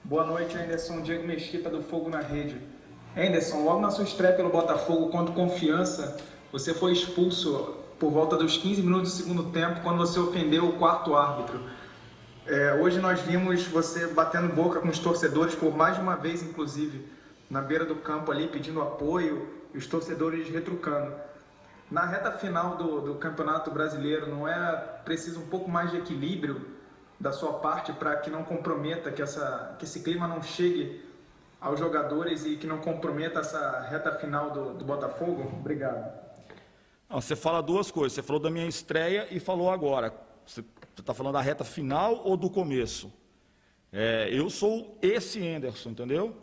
Boa noite, Anderson. Diego Mesquita, do Fogo na Rede. Anderson, logo na sua estreia pelo Botafogo contra Confiança, você foi expulso por volta dos 15 minutos do segundo tempo, quando você ofendeu o quarto árbitro. Hoje nós vimos você batendo boca com os torcedores por mais de uma vez, inclusive, na beira do campo ali, pedindo apoio, e os torcedores retrucando. Na reta final do Campeonato Brasileiro, não é preciso um pouco mais de equilíbrio da sua parte para que não comprometa, que esse clima não chegue aos jogadores e que não comprometa essa reta final do Botafogo? Obrigado. Não, você fala duas coisas. Você falou da minha estreia e falou agora. Você está falando da reta final ou do começo? Eu sou esse Anderson, entendeu?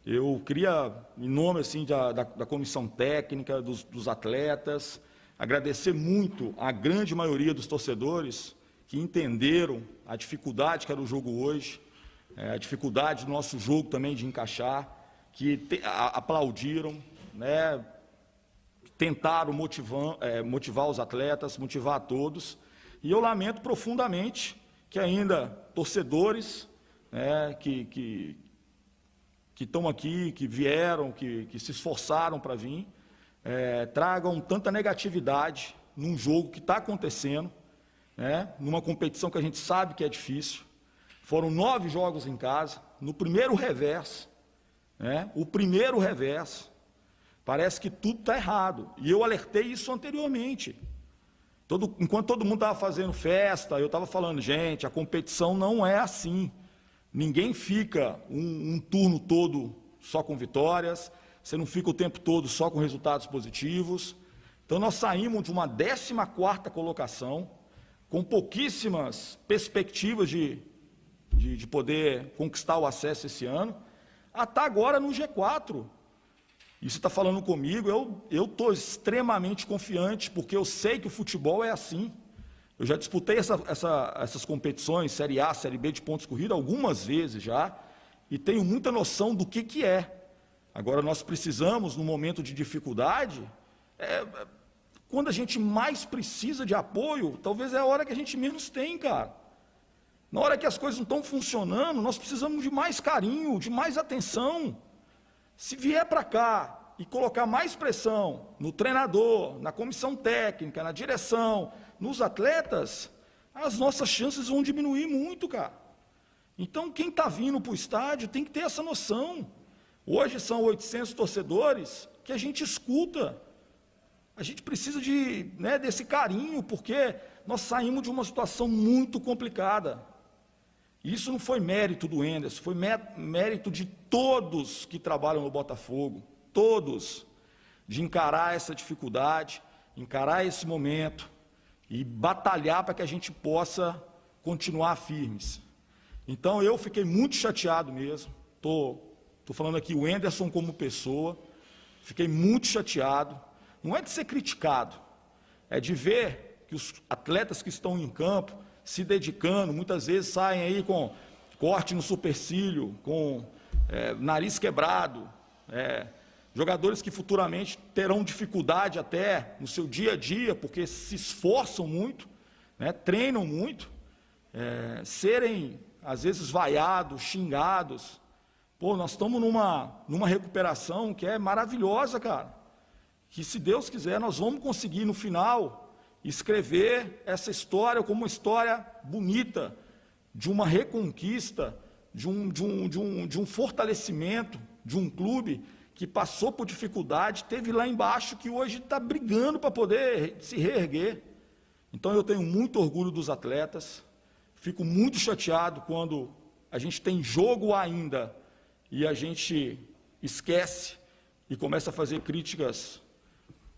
Eu queria, em nome assim, da comissão técnica, dos atletas, agradecer muito a grande maioria dos torcedores que entenderam a dificuldade que era o jogo hoje, a dificuldade do nosso jogo também de encaixar, que aplaudiram, né, tentaram motivar os atletas, motivar a todos. E eu lamento profundamente que ainda torcedores, né, que estão aqui, que vieram, que se esforçaram para vir, tragam tanta negatividade num jogo que está acontecendo, numa competição que a gente sabe que é difícil. Foram 9 jogos em casa, no primeiro revés, parece que tudo está errado, e eu alertei isso anteriormente. Enquanto todo mundo estava fazendo festa, eu estava falando, gente, a competição não é assim, ninguém fica um turno todo só com vitórias, você não fica o tempo todo só com resultados positivos. Então nós saímos de uma 14ª colocação, com pouquíssimas perspectivas de poder conquistar o acesso esse ano, até agora no G4. E você está falando comigo, eu estou extremamente confiante, porque eu sei que o futebol é assim. Eu já disputei essas competições, Série A, Série B de pontos corridos, algumas vezes já, e tenho muita noção do que é. Agora nós precisamos, no momento de dificuldade, quando a gente mais precisa de apoio, talvez é a hora que a gente menos tem, cara. Na hora que as coisas não estão funcionando, nós precisamos de mais carinho, de mais atenção. Se vier para cá e colocar mais pressão no treinador, na comissão técnica, na direção, nos atletas, as nossas chances vão diminuir muito, cara. Então, quem está vindo para o estádio tem que ter essa noção. Hoje são 800 torcedores que a gente escuta. A gente precisa desse carinho, porque nós saímos de uma situação muito complicada. Isso não foi mérito do Anderson, foi mérito de todos que trabalham no Botafogo, todos, de encarar essa dificuldade, encarar esse momento e batalhar para que a gente possa continuar firmes. Então eu fiquei muito chateado mesmo, estou falando aqui o Anderson como pessoa, fiquei muito chateado. Não é de ser criticado, é de ver que os atletas que estão em campo, se dedicando, muitas vezes saem aí com corte no supercílio, com nariz quebrado, jogadores que futuramente terão dificuldade até no seu dia a dia, porque se esforçam muito, treinam muito, serem às vezes vaiados, xingados. Pô, nós estamos numa recuperação que é maravilhosa, cara. Que, se Deus quiser, nós vamos conseguir, no final, escrever essa história como uma história bonita, de uma reconquista, de um fortalecimento, de um clube que passou por dificuldade, teve lá embaixo, que hoje está brigando para poder se reerguer. Então, eu tenho muito orgulho dos atletas, fico muito chateado quando a gente tem jogo ainda e a gente esquece e começa a fazer críticas.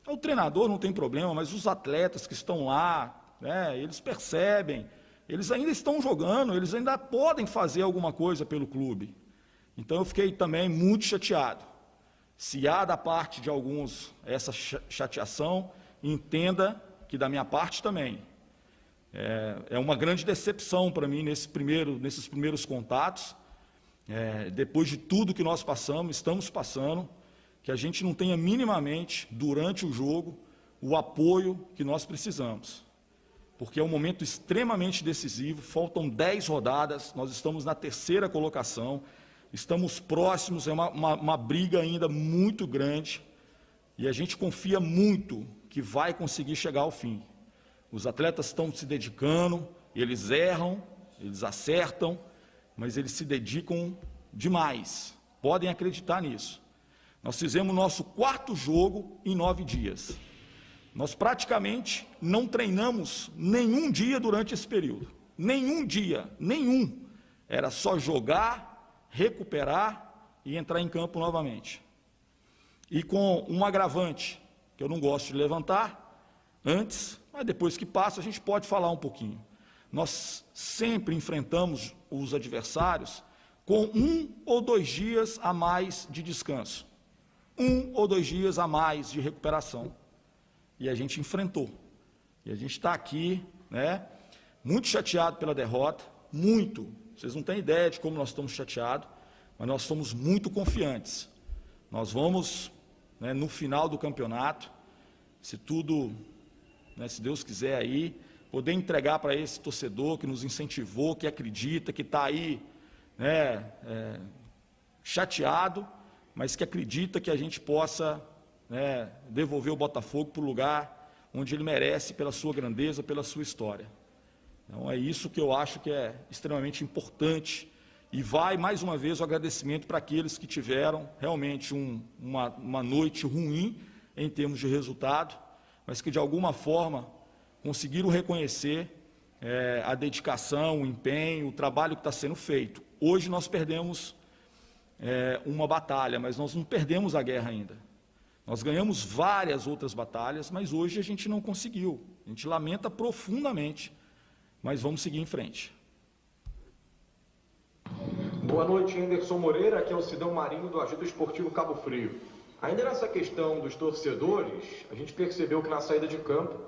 O treinador não tem problema, mas os atletas que estão lá, eles percebem, eles ainda estão jogando, eles ainda podem fazer alguma coisa pelo clube. Então eu fiquei também muito chateado. Se há da parte de alguns essa chateação, entenda que da minha parte também. É uma grande decepção para mim nesses primeiros contatos, depois de tudo que nós estamos passando, que a gente não tenha minimamente, durante o jogo, o apoio que nós precisamos. Porque é um momento extremamente decisivo, faltam 10 rodadas, nós estamos na 3ª colocação, estamos próximos, é uma briga ainda muito grande, e a gente confia muito que vai conseguir chegar ao fim. Os atletas estão se dedicando, eles erram, eles acertam, mas eles se dedicam demais, podem acreditar nisso. Nós fizemos o nosso 4º jogo em 9 dias. Nós praticamente não treinamos nenhum dia durante esse período. Nenhum dia, nenhum. Era só jogar, recuperar e entrar em campo novamente. E com um agravante, que eu não gosto de levantar antes, mas depois que passa a gente pode falar um pouquinho. Nós sempre enfrentamos os adversários com 1 ou 2 dias a mais de descanso. 1 ou 2 dias a mais de recuperação. E a gente enfrentou. E a gente está aqui, né, muito chateado pela derrota, muito. Vocês não têm ideia de como nós estamos chateados, mas nós somos muito confiantes. Nós vamos, né, no final do campeonato, se tudo, né, se Deus quiser aí, poder entregar para esse torcedor que nos incentivou, que acredita, que está aí, né, chateado, mas que acredita que a gente possa, né, devolver o Botafogo para o lugar onde ele merece, pela sua grandeza, pela sua história. Então é isso que eu acho que é extremamente importante, e vai mais uma vez o agradecimento para aqueles que tiveram realmente uma noite ruim em termos de resultado, mas que de alguma forma conseguiram reconhecer a dedicação, o empenho, o trabalho que está sendo feito. Hoje nós perdemos uma batalha, mas nós não perdemos a guerra ainda. Nós ganhamos várias outras batalhas, mas hoje a gente não conseguiu. A gente lamenta profundamente, mas vamos seguir em frente. Boa noite, Anderson Moreira, aqui é o Sidão Marinho do Agito Esportivo Cabo Frio. Ainda nessa questão dos torcedores, a gente percebeu que na saída de campo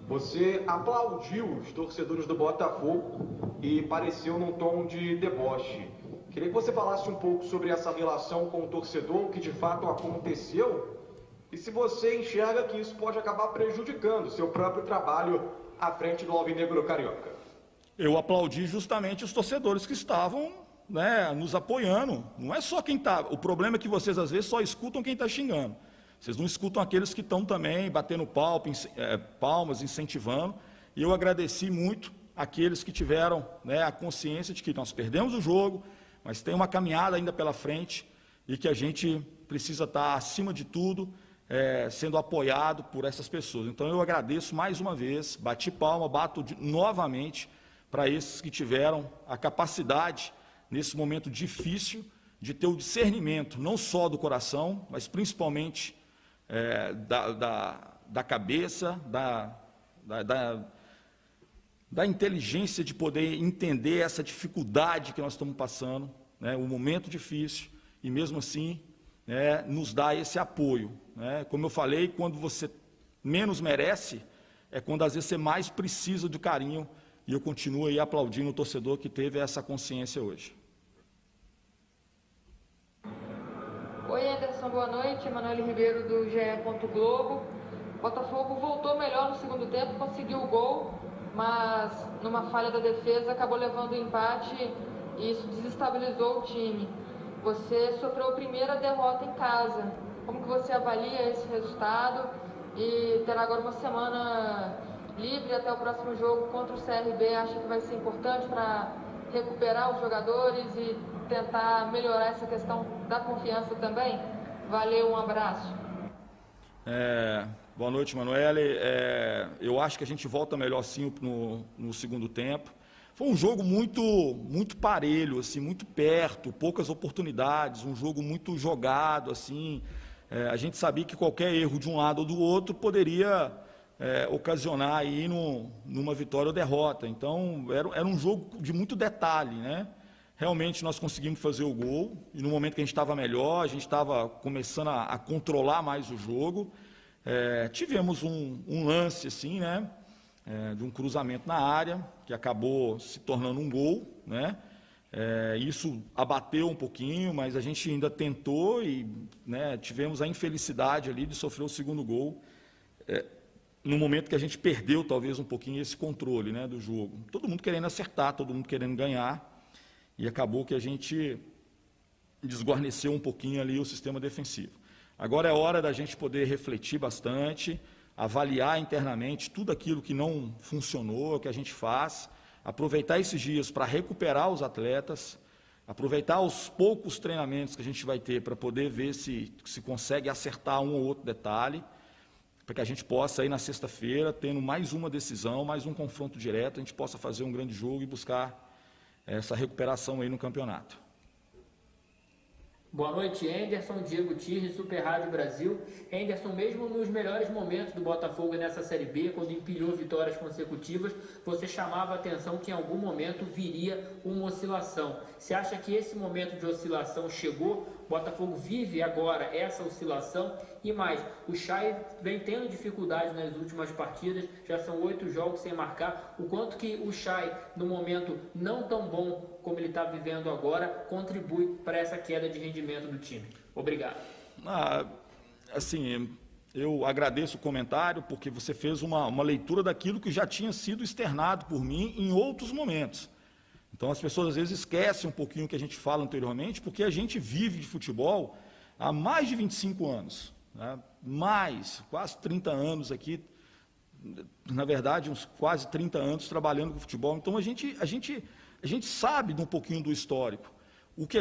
você aplaudiu os torcedores do Botafogo e pareceu num tom de deboche. Queria que você falasse um pouco sobre essa relação com o torcedor, o que de fato aconteceu, e se você enxerga que isso pode acabar prejudicando o seu próprio trabalho à frente do Alvinegro Carioca. Eu aplaudi justamente os torcedores que estavam, né, nos apoiando. Não é só quem está. O problema é que vocês às vezes só escutam quem está xingando. Vocês não escutam aqueles que estão também batendo palmas, incentivando. E eu agradeci muito aqueles que tiveram, né, a consciência de que nós perdemos o jogo, mas tem uma caminhada ainda pela frente e que a gente precisa estar, acima de tudo, sendo apoiado por essas pessoas. Então eu agradeço mais uma vez, bati palma, bato novamente para esses que tiveram a capacidade, nesse momento difícil, de ter o discernimento, não só do coração, mas principalmente da cabeça, da inteligência de poder entender essa dificuldade que nós estamos passando, né, um momento difícil, e mesmo assim nos dá esse apoio. Né? Como eu falei, quando você menos merece, é quando às vezes você mais precisa do carinho, e eu continuo aí aplaudindo o torcedor que teve essa consciência hoje. Oi, Anderson, boa noite. Emanuele Ribeiro, do GE. Globo. Botafogo voltou melhor no segundo tempo, conseguiu o gol, mas numa falha da defesa acabou levando o empate e isso desestabilizou o time. Você sofreu a primeira derrota em casa. Como que você avalia esse resultado e terá agora uma semana livre até o próximo jogo contra o CRB? Acha que vai ser importante para recuperar os jogadores e tentar melhorar essa questão da confiança também? Valeu, um abraço. Boa noite, Manoele. Eu acho que a gente volta melhor sim no segundo tempo. Foi um jogo muito parelho, assim, muito perto, poucas oportunidades, um jogo muito jogado, assim. A gente sabia que qualquer erro de um lado ou do outro poderia ocasionar aí numa vitória ou derrota. Então, era um jogo de muito detalhe, né? Realmente nós conseguimos fazer o gol, e no momento que a gente estava melhor, a gente estava começando a controlar mais o jogo. Tivemos um lance, assim, né? De um cruzamento na área, que acabou se tornando um gol, né? Isso abateu um pouquinho, mas a gente ainda tentou e, né, tivemos a infelicidade ali de sofrer o segundo gol, no momento que a gente perdeu talvez um pouquinho esse controle, né, do jogo. Todo mundo querendo acertar, todo mundo querendo ganhar, e acabou que a gente desguarneceu um pouquinho ali o sistema defensivo. Agora é hora da gente poder refletir bastante, avaliar internamente tudo aquilo que não funcionou, que a gente faz, aproveitar esses dias para recuperar os atletas, aproveitar os poucos treinamentos que a gente vai ter para poder ver se consegue acertar um ou outro detalhe, para que a gente possa aí na sexta-feira, tendo mais uma decisão, mais um confronto direto, a gente possa fazer um grande jogo e buscar essa recuperação aí no campeonato. Boa noite, Henderson, Diego Tirri, Super Rádio Brasil. Henderson, mesmo nos melhores momentos do Botafogo nessa Série B, quando empilhou vitórias consecutivas, você chamava a atenção que em algum momento viria uma oscilação. Você acha que esse momento de oscilação chegou? O Botafogo vive agora essa oscilação? E mais, o Chay vem tendo dificuldade nas últimas partidas, já são 8 jogos sem marcar. O quanto que o Chay, no momento não tão bom como ele está vivendo agora, contribui para essa queda de rendimento do time? Obrigado. Assim, eu agradeço o comentário, porque você fez uma leitura daquilo que já tinha sido externado por mim em outros momentos. Então, as pessoas às vezes esquecem um pouquinho o que a gente fala anteriormente, porque a gente vive de futebol há mais de 25 anos, né? Quase 30 anos aqui, na verdade, uns quase 30 anos trabalhando com futebol. Então, a gente sabe de um pouquinho do histórico. O que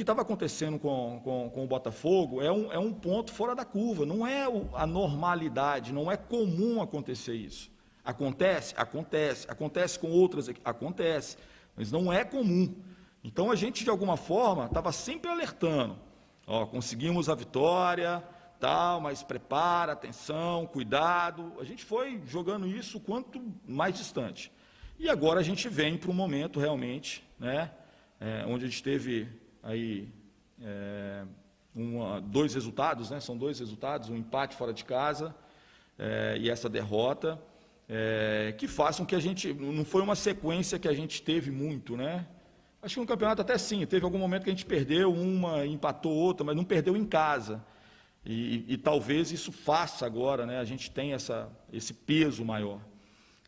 estava acontecendo com o Botafogo é um ponto fora da curva, não é a normalidade, não é comum acontecer isso. Acontece com outras, acontece, mas não é comum. Então a gente, de alguma forma, estava sempre alertando, conseguimos a vitória, tal, mas prepara, atenção, cuidado. A gente foi jogando isso quanto mais distante. E agora a gente vem para um momento realmente, né, onde a gente teve aí 2 resultados, né, são 2 resultados, um empate fora de casa e essa derrota, que façam que a gente, não foi uma sequência que a gente teve muito, né? Acho que no campeonato até sim, teve algum momento que a gente perdeu uma, empatou outra, mas não perdeu em casa. E talvez isso faça agora, né, a gente tem esse peso maior.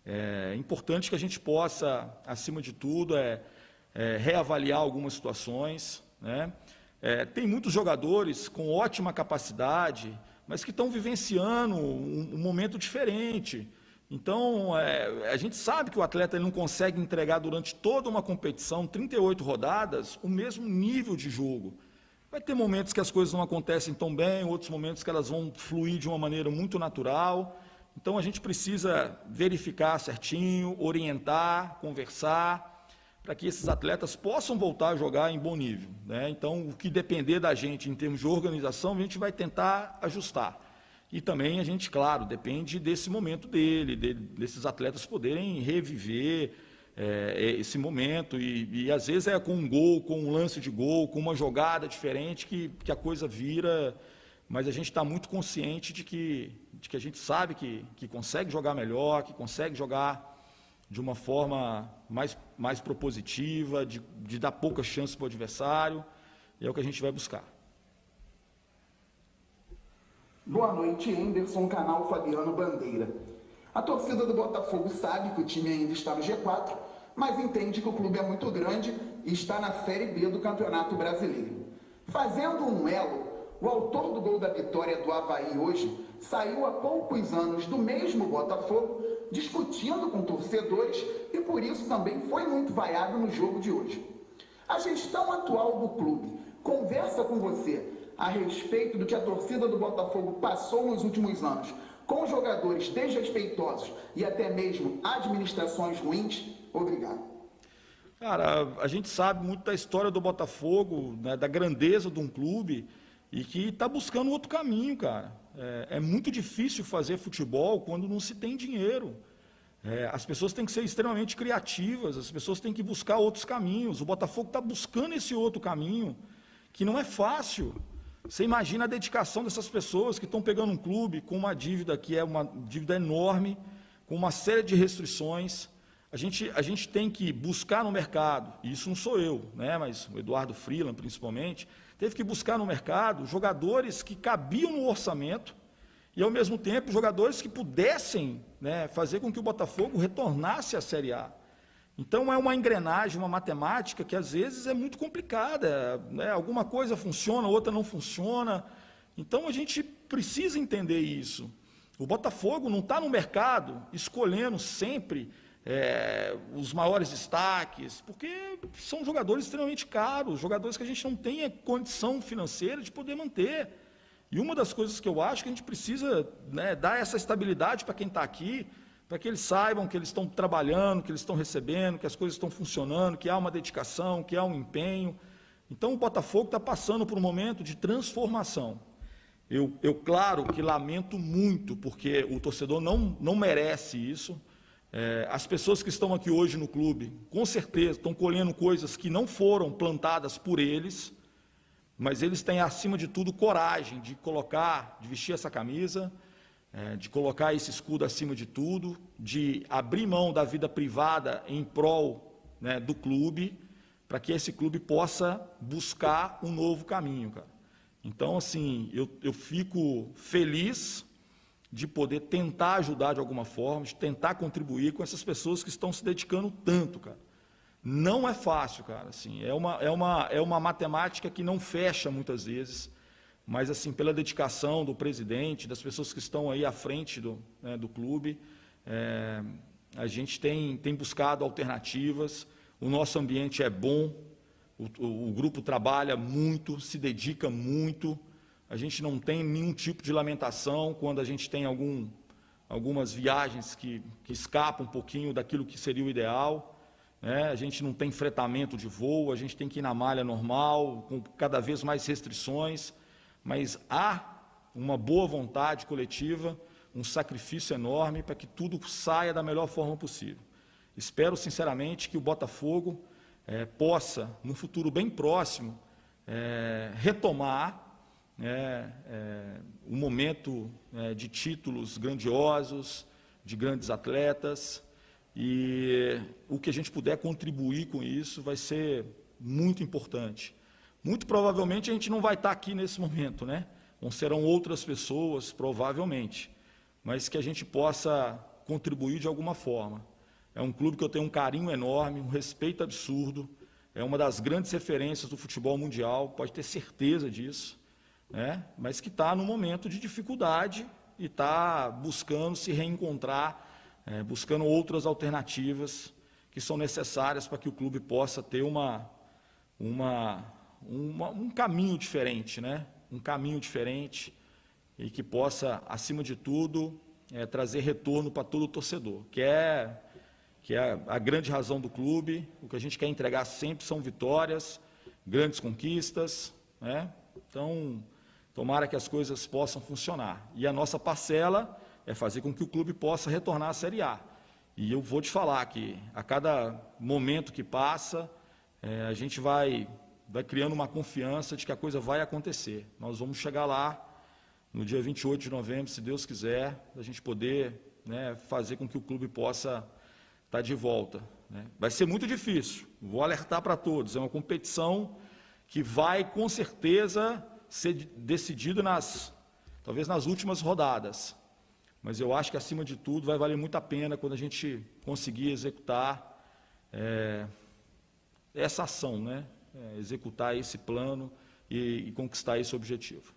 É importante que a gente possa, acima de tudo, reavaliar algumas situações, né? Tem muitos jogadores com ótima capacidade, mas que estão vivenciando um momento diferente. Então, a gente sabe que o atleta ele não consegue entregar durante toda uma competição, 38 rodadas, o mesmo nível de jogo. Vai ter momentos que as coisas não acontecem tão bem, outros momentos que elas vão fluir de uma maneira muito natural. Então, a gente precisa verificar certinho, orientar, conversar, para que esses atletas possam voltar a jogar em bom nível, né? Então, o que depender da gente em termos de organização, a gente vai tentar ajustar. E também a gente, claro, depende desse momento desses atletas poderem reviver esse momento. E às vezes é com um gol, com um lance de gol, com uma jogada diferente que a coisa vira. Mas a gente está muito consciente de que a gente sabe que consegue jogar melhor, que consegue jogar de uma forma mais propositiva, de dar poucas chances para o adversário, e é o que a gente vai buscar. Boa noite, Henderson, canal Fabiano Bandeira. A torcida do Botafogo sabe que o time ainda está no G4, mas entende que o clube é muito grande e está na Série B do Campeonato Brasileiro. Fazendo um elo, o autor do gol da vitória do Avaí hoje saiu há poucos anos do mesmo Botafogo, discutindo com torcedores e por isso também foi muito vaiado no jogo de hoje. A gestão atual do clube conversa com você a respeito do que a torcida do Botafogo passou nos últimos anos, com jogadores desrespeitosos e até mesmo administrações ruins? Obrigado. Cara, a gente sabe muito da história do Botafogo, né, da grandeza de um clube, e que está buscando outro caminho, cara. É muito difícil fazer futebol quando não se tem dinheiro. As pessoas têm que ser extremamente criativas, as pessoas têm que buscar outros caminhos. O Botafogo está buscando esse outro caminho, que não é fácil. Você imagina a dedicação dessas pessoas que estão pegando um clube com uma dívida que é uma dívida enorme, com uma série de restrições. A gente tem que buscar no mercado, e isso não sou eu, né, mas o Eduardo Freeland, principalmente, teve que buscar no mercado jogadores que cabiam no orçamento e, ao mesmo tempo, jogadores que pudessem, né, fazer com que o Botafogo retornasse à Série A. Então, é uma engrenagem, uma matemática que, às vezes, é muito complicada, né? Alguma coisa funciona, outra não funciona. Então, a gente precisa entender isso. O Botafogo não está no mercado escolhendo sempre os maiores destaques, porque são jogadores extremamente caros, jogadores que a gente não tem a condição financeira de poder manter. E uma das coisas que eu acho que a gente precisa, né, dar essa estabilidade para quem está aqui, para que eles saibam que eles estão trabalhando, que eles estão recebendo, que as coisas estão funcionando, que há uma dedicação, que há um empenho. Então, o Botafogo está passando por um momento de transformação. Eu claro que lamento muito, porque o torcedor não merece isso. As pessoas que estão aqui hoje no clube, com certeza, estão colhendo coisas que não foram plantadas por eles, mas eles têm, acima de tudo, coragem de colocar, de vestir essa camisa, de colocar esse escudo acima de tudo, de abrir mão da vida privada em prol, né, do clube, para que esse clube possa buscar um novo caminho, cara. Então, assim, eu fico feliz de poder tentar ajudar de alguma forma, de tentar contribuir com essas pessoas que estão se dedicando tanto, cara. Não é fácil, cara, assim, é uma matemática que não fecha muitas vezes, mas, assim, pela dedicação do presidente, das pessoas que estão aí à frente do clube, a gente tem buscado alternativas, o nosso ambiente é bom, o grupo trabalha muito, se dedica muito, a gente não tem nenhum tipo de lamentação quando a gente tem algumas viagens que escapam um pouquinho daquilo que seria o ideal, né? A gente não tem fretamento de voo, a gente tem que ir na malha normal, com cada vez mais restrições, mas há uma boa vontade coletiva, um sacrifício enorme para que tudo saia da melhor forma possível. Espero, sinceramente, que o Botafogo possa, num futuro bem próximo, retomar um momento de títulos grandiosos, de grandes atletas, e o que a gente puder contribuir com isso vai ser muito importante. Muito provavelmente a gente não vai estar aqui nesse momento, né? Serão outras pessoas, provavelmente, mas que a gente possa contribuir de alguma forma. É um clube que eu tenho um carinho enorme, um respeito absurdo, é uma das grandes referências do futebol mundial, pode ter certeza disso, né? Mas que está num momento de dificuldade e está buscando se reencontrar, buscando outras alternativas que são necessárias para que o clube possa ter um caminho diferente, né? Um caminho diferente e que possa, acima de tudo, trazer retorno para todo o torcedor, que é a grande razão do clube. O que a gente quer entregar sempre são vitórias, grandes conquistas, né? Então, tomara que as coisas possam funcionar. E a nossa parcela é fazer com que o clube possa retornar à Série A. E eu vou te falar que a cada momento que passa, a gente vai criando uma confiança de que a coisa vai acontecer. Nós vamos chegar lá no dia 28 de novembro, se Deus quiser, a gente poder, né, fazer com que o clube possa estar de volta, né? Vai ser muito difícil, vou alertar para todos, é uma competição que vai, com certeza, ser decidida talvez nas últimas rodadas, mas eu acho que, acima de tudo, vai valer muito a pena quando a gente conseguir executar essa ação, né? Executar esse plano e conquistar esse objetivo.